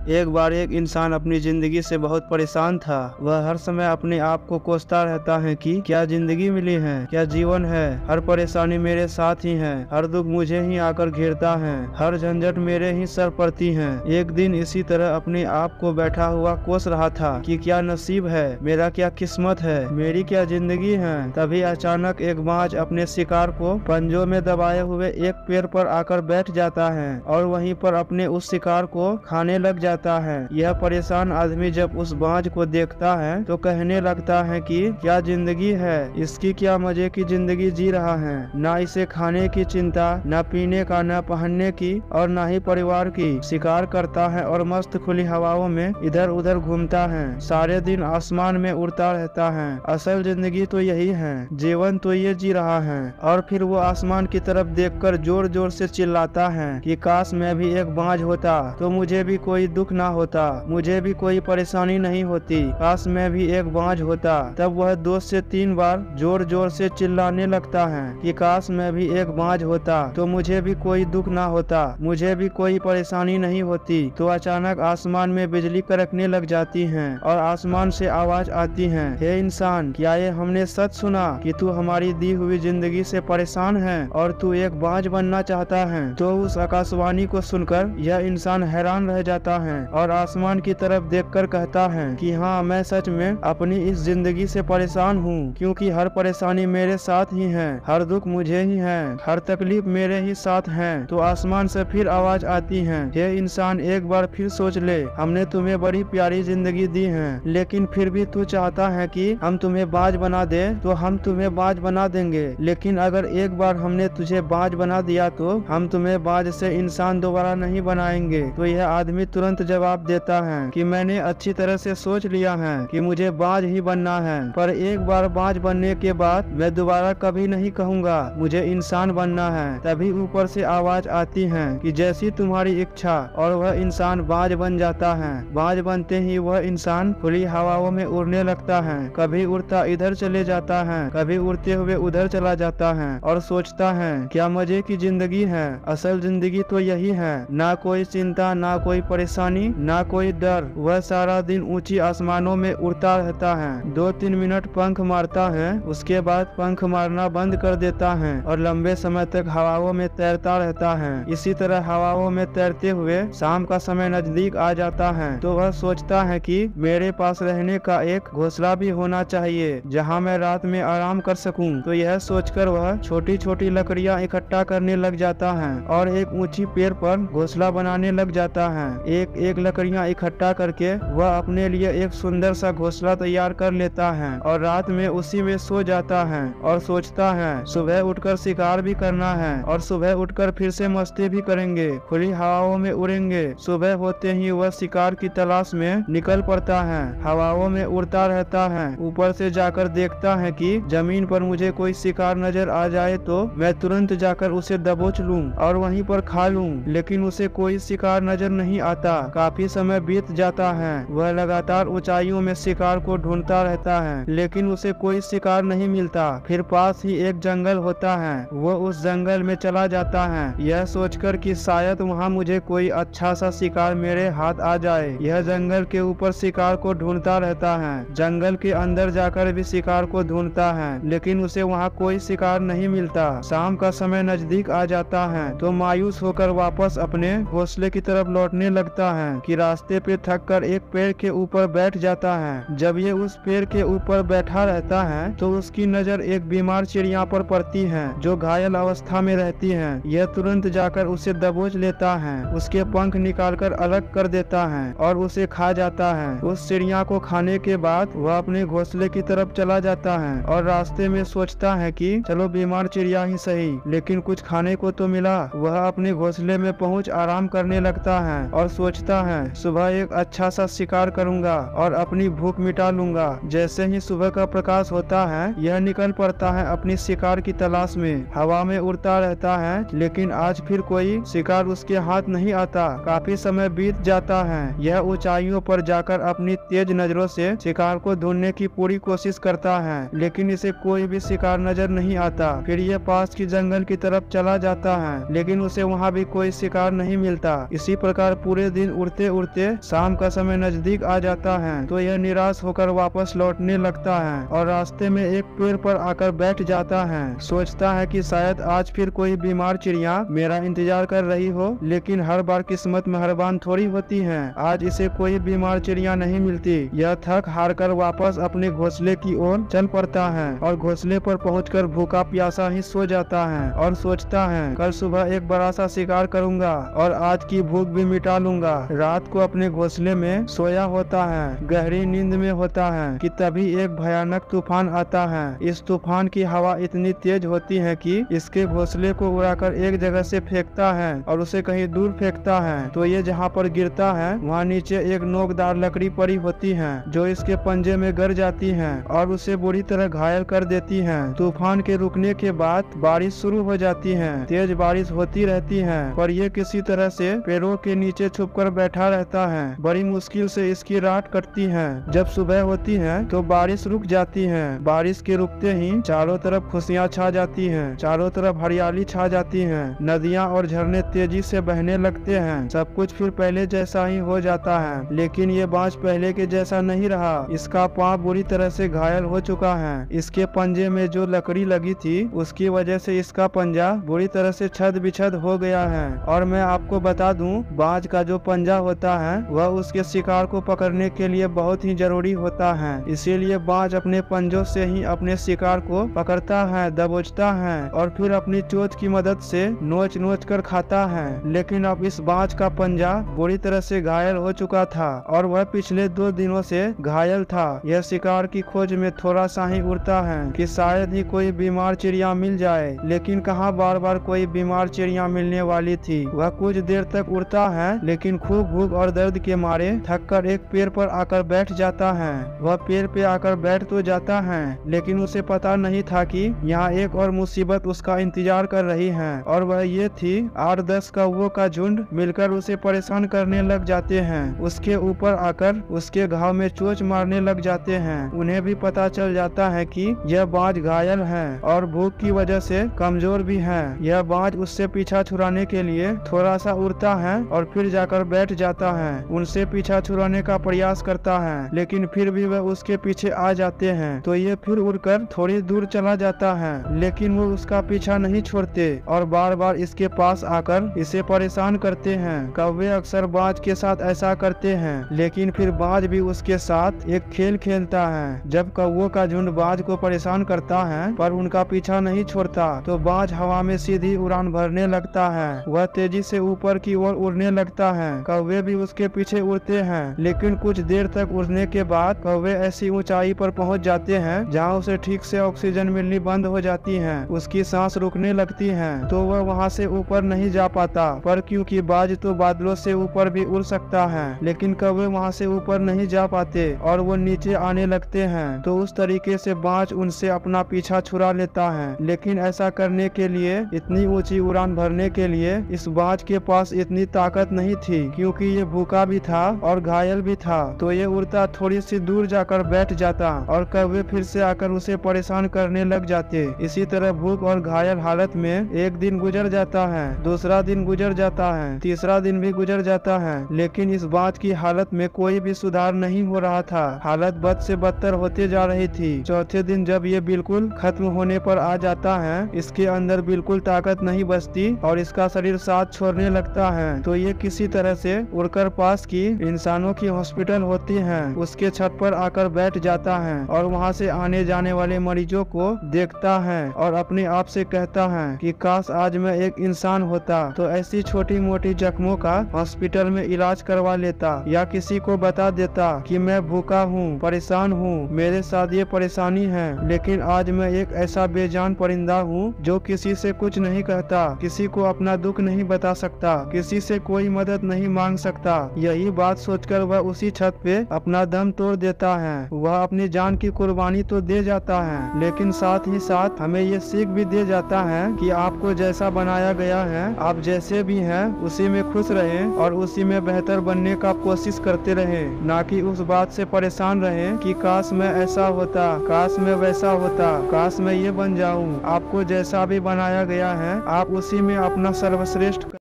एक बार एक इंसान अपनी जिंदगी से बहुत परेशान था। वह हर समय अपने आप को कोसता रहता है कि क्या जिंदगी मिली है, क्या जीवन है। हर परेशानी मेरे साथ ही है, हर दुख मुझे ही आकर घेरता है, हर झंझट मेरे ही सर पड़ती है। एक दिन इसी तरह अपने आप को बैठा हुआ कोस रहा था कि क्या नसीब है, मेरा क्या किस्मत है, मेरी क्या जिंदगी है। तभी अचानक एक बाज अपने शिकार को पंजों में दबाए हुए एक पेड़ पर आकर बैठ जाता है और वहीं पर अपने उस शिकार को खाने लग जाता है। यह परेशान आदमी जब उस बाज को देखता है तो कहने लगता है कि क्या जिंदगी है, इसकी क्या मजे की जिंदगी जी रहा है। ना इसे खाने की चिंता, न पीने का, न पहनने की और न ही परिवार की। शिकार करता है और मस्त खुली हवाओं में इधर उधर घूमता है, सारे दिन आसमान में उड़ता रहता है। असल जिंदगी तो यही है, जीवन तो ये जी रहा है। और फिर वो आसमान की तरफ देखकर जोर जोर से चिल्लाता है कि काश मैं भी एक बाज होता तो मुझे भी कोई दुख ना होता, मुझे भी कोई परेशानी नहीं होती। काश मैं भी एक बाज होता। तब वह 2 से 3 बार जोर जोर से चिल्लाने लगता है कि काश मैं भी एक बाज होता तो मुझे भी कोई दुख ना होता, मुझे भी कोई परेशानी नहीं होती। तो अचानक आसमान में बिजली कड़कने लग जाती है और आसमान से आवाज आती है, हे इंसान, क्या ये हमने सच सुना कि तू हमारी दी हुई जिंदगी से परेशान है और तू एक बाज बनना चाहता है। तो उस आकाशवाणी को सुनकर यह इंसान हैरान रह जाता है और आसमान की तरफ देखकर कहता है कि हाँ, मैं सच में अपनी इस जिंदगी से परेशान हूँ, क्योंकि हर परेशानी मेरे साथ ही है, हर दुख मुझे ही है, हर तकलीफ मेरे ही साथ है। तो आसमान से फिर आवाज आती है, हे इंसान, एक बार फिर सोच ले, हमने तुम्हें बड़ी प्यारी जिंदगी दी है, लेकिन फिर भी तू चाहता है कि हम तुम्हें बाज बना दे तो हम तुम्हें बाज बना देंगे। लेकिन अगर एक बार हमने तुझे बाज बना दिया तो हम तुम्हें बाज से इंसान दोबारा नहीं बनाएंगे। तो यह आदमी तुरंत जवाब देता है कि मैंने अच्छी तरह से सोच लिया है कि मुझे बाज ही बनना है, पर एक बार बाज बनने के बाद मैं दोबारा कभी नहीं कहूँगा मुझे इंसान बनना है। तभी ऊपर से आवाज आती है कि जैसी तुम्हारी इच्छा, और वह इंसान बाज बन जाता है। बाज बनते ही वह इंसान खुली हवाओं में उड़ने लगता है, कभी उड़ता इधर चले जाता है, कभी उड़ते हुए उधर चला जाता है और सोचता है क्या मजे की जिंदगी है। असल जिंदगी तो यही है, ना कोई चिंता, ना कोई परेशानी, ना कोई डर। वह सारा दिन ऊंची आसमानों में उड़ता रहता है, 2-3 मिनट पंख मारता है, उसके बाद पंख मारना बंद कर देता है और लंबे समय तक हवाओं में तैरता रहता है। इसी तरह हवाओं में तैरते हुए शाम का समय नजदीक आ जाता है तो वह सोचता है कि मेरे पास रहने का एक घोंसला भी होना चाहिए जहां मैं रात में आराम कर सकूं। तो यह सोचकर वह छोटी छोटी लकड़ियां इकट्ठा करने लग जाता है और एक ऊंची पेड़ पर घोंसला बनाने लग जाता है। एक एक लकड़ियां इकट्ठा करके वह अपने लिए एक सुंदर सा घोंसला तैयार कर लेता है और रात में उसी में सो जाता है और सोचता है सुबह उठकर शिकार भी करना है और सुबह उठकर फिर से मस्ती भी करेंगे, खुली हवाओं में उड़ेंगे। सुबह होते ही वह शिकार की तलाश में निकल पड़ता है, हवाओं में उड़ता रहता है। ऊपर से जाकर देखता है कि जमीन पर मुझे कोई शिकार नजर आ जाए तो मैं तुरंत जाकर उसे दबोच लूं और वहीं पर खा लूं, लेकिन उसे कोई शिकार नजर नहीं आता। काफी समय बीत जाता है, वह लगातार ऊंचाइयों में शिकार को ढूंढता रहता है, लेकिन उसे कोई शिकार नहीं मिलता। फिर पास ही एक जंगल होता है, वो उस जंगल में चला जाता है, यह सोचकर कि शायद वहाँ मुझे कोई अच्छा सा शिकार मेरे हाथ आ जाए। यह जंगल के ऊपर शिकार को ढूंढता रहता है, जंगल के अंदर जाकर भी शिकार को ढूंढता है, लेकिन उसे वहाँ कोई शिकार नहीं मिलता। शाम का समय नजदीक आ जाता है तो मायूस होकर वापस अपने घोंसले की तरफ लौटने लगता है कि रास्ते पे थक कर एक पेड़ के ऊपर बैठ जाता है। जब ये उस पेड़ के ऊपर बैठा रहता है तो उसकी नजर एक बीमार चिड़िया पर पड़ती है जो घायल अवस्था में रहती है। यह तुरंत जाकर उसे दबोच लेता है, उसके पंख निकालकर अलग कर देता है और उसे खा जाता है। उस चिड़िया को खाने के बाद वह अपने घोंसले की तरफ चला जाता है और रास्ते में सोचता है कि चलो बीमार चिड़िया ही सही, लेकिन कुछ खाने को तो मिला। वह अपने घोंसले में पहुंच आराम करने लगता है और सोचता है सुबह एक अच्छा सा शिकार करूंगा और अपनी भूख मिटा लूंगा। जैसे ही सुबह का प्रकाश होता है यह निकल पड़ता है अपनी शिकार की तलाश में, हवा में उड़ता रहता है, लेकिन आज फिर कोई शिकार उसके हाथ नहीं आता। काफी समय बीत जाता है, यह ऊंचाइयों पर जाकर अपनी तेज नजरों से शिकार को ढूंढने की पूरी कोशिश करता है, लेकिन इसे कोई भी शिकार नजर नहीं आता। फिर यह पास की जंगल की तरफ चला जाता है, लेकिन उसे वहाँ भी कोई शिकार नहीं मिलता। इसी प्रकार पूरे दिन दिन उड़ते उड़ते शाम का समय नजदीक आ जाता है तो यह निराश होकर वापस लौटने लगता है और रास्ते में एक पेड़ पर आकर बैठ जाता है। सोचता है कि शायद आज फिर कोई बीमार चिड़िया मेरा इंतजार कर रही हो, लेकिन हर बार किस्मत मेहरबान थोड़ी होती है। आज इसे कोई बीमार चिड़िया नहीं मिलती। यह थक हार कर वापस अपने घोंसले की ओर चल पड़ता है और घोंसले पर पहुंचकर भूखा प्यासा ही सो जाता है और सोचता है कल सुबह एक बड़ा सा शिकार करूंगा और आज की भूख भी मिटा लूंगा। रात को अपने घोंसले में सोया होता है, गहरी नींद में होता है कि तभी एक भयानक तूफान आता है। इस तूफान की हवा इतनी तेज होती है कि इसके घोंसले को उड़ाकर एक जगह से फेंकता है और उसे कहीं दूर फेंकता है। तो ये जहाँ पर गिरता है वहाँ नीचे एक नोकदार लकड़ी पड़ी होती है जो इसके पंजे में गड़ जाती है और उसे बुरी तरह घायल कर देती है। तूफान के रुकने के बाद बारिश शुरू हो जाती है। तेज बारिश होती रहती है पर यह किसी तरह से पेड़ों के नीचे छुपकर बैठा रहता है। बड़ी मुश्किल से इसकी रात कटती है। जब सुबह होती है तो बारिश रुक जाती है। बारिश के रुकते ही चारों तरफ खुशियाँ छा जाती हैं, चारों तरफ हरियाली छा जाती है। नदियाँ और झरने तेजी से बहने लगते हैं। सब कुछ फिर पहले जैसा ही हो जाता है, लेकिन ये बाज पहले के जैसा नहीं रहा। इसका पाँव बुरी तरह से घायल हो चुका है। इसके पंजे में जो लकड़ी लगी थी उसकी वजह से इसका पंजा बुरी तरह से छद बिछद हो गया है। और मैं आपको बता दूं, बाज का जो पंजा होता है वह उसके शिकार को पकड़ने के लिए बहुत ही जरूरी होता है। इसीलिए बाज अपने पंजों से ही अपने शिकार को पकड़ता है, दबोचता है और फिर अपनी चोंच की मदद से नोच नोच कर खाता है। लेकिन अब इस बाज का पंजा बुरी तरह से घायल हो चुका था और वह पिछले 2 दिनों से घायल था। यह शिकार की खोज में थोड़ा सा ही उड़ता है कि शायद ही कोई बीमार चिड़िया मिल जाए, लेकिन कहाँ बार बार कोई बीमार चिड़िया मिलने वाली थी। वह कुछ देर तक उड़ता है लेकिन खूब भूख और दर्द के मारे थक कर एक पेड़ पर आकर बैठ जाता है। वह पेड़ पे आकर बैठ तो जाता है लेकिन उसे पता नहीं था कि यहाँ एक और मुसीबत उसका इंतजार कर रही है और वह ये थी 8-10 कौवों का झुंड मिलकर उसे परेशान करने लग जाते हैं। उसके ऊपर आकर उसके घाव में चोंच मारने लग जाते हैं। उन्हें भी पता चल जाता है कि यह बाज घायल है और भूख की वजह से कमजोर भी है। यह बाज उससे पीछा छुड़ाने के लिए थोड़ा सा उड़ता है और फिर जाकर बैठ जाता है। उनसे पीछा छुड़ाने का प्रयास करता है लेकिन फिर भी वह उसके पीछे आ जाते हैं। तो ये फिर उड़कर थोड़ी दूर चला जाता है लेकिन वो उसका पीछा नहीं छोड़ते और बार बार इसके पास आकर इसे परेशान करते हैं। कौवे अक्सर बाज के साथ ऐसा करते हैं लेकिन फिर बाज भी उसके साथ एक खेल खेलता है। जब कौवों का झुंड बाज को परेशान करता है पर उनका पीछा नहीं छोड़ता तो बाज हवा में सीधी उड़ान भरने लगता है। वह तेजी से ऊपर की ओर उड़ने लगता है। कौवे भी उसके पीछे उड़ते हैं लेकिन कुछ देर तक उड़ने के बाद कौवे ऐसी ऊंचाई पर पहुंच जाते हैं जहां उसे ठीक से ऑक्सीजन मिलनी बंद हो जाती है। उसकी सांस रुकने लगती है तो वह वहां से ऊपर नहीं जा पाता। पर क्योंकि बाज तो बादलों से ऊपर भी उड़ सकता है लेकिन कौवे वहां से ऊपर नहीं जा पाते और वो नीचे आने लगते हैं। तो उस तरीके से बाज उनसे अपना पीछा छुड़ा लेता है। लेकिन ऐसा करने के लिए, इतनी ऊंची उड़ान भरने के लिए इस बाज के पास इतनी ताकत नहीं थी क्योंकि ये भूखा भी था और घायल भी था। तो ये उड़ता थोड़ी सी दूर जाकर बैठ जाता और कौवे फिर से आकर उसे परेशान करने लग जाते। इसी तरह भूख और घायल हालत में एक दिन गुजर जाता है, दूसरा दिन गुजर जाता है, तीसरा दिन भी गुजर जाता है लेकिन इस बाज की हालत में कोई भी सुधार नहीं हो रहा था। हालत बद से बदतर होते जा रही थी। चौथे दिन जब ये बिल्कुल खत्म होने पर आ जाता है, इसके अंदर बिल्कुल ताकत नहीं बचती और इसका शरीर साथ छोड़ने लगता है। तो ये किसी तरह से उड़कर पास की इंसानों की हॉस्पिटल होती है उसके छत पर आकर बैठ जाता है और वहाँ से आने जाने वाले मरीजों को देखता है और अपने आप से कहता है कि काश आज मैं एक इंसान होता तो ऐसी छोटी मोटी जख्मों का हॉस्पिटल में इलाज करवा लेता या किसी को बता देता कि मैं भूखा हूँ, परेशान हूँ, मेरे साथ ये परेशानी है। लेकिन आज मैं एक ऐसा बेजान परिंदा हूँ जो किसी से कुछ नहीं कहता, किसी को अपना दुख नहीं बता सकता, किसी से कोई मदद नहीं मांग सकता। यही बात सोचकर वह उसी छत पे अपना दम तोड़ देता है। वह अपनी जान की कुर्बानी तो दे जाता है लेकिन साथ ही साथ हमें ये सीख भी दे जाता है कि आपको जैसा बनाया गया है, आप जैसे भी हैं उसी में खुश रहें और उसी में बेहतर बनने का कोशिश करते रहें, ना कि उस बात से परेशान रहें कि काश मैं ऐसा होता, काश मैं वैसा होता, काश मैं ये बन जाऊं। आपको जैसा भी बनाया गया है आप उसी में अपना सर्वश्रेष्ठ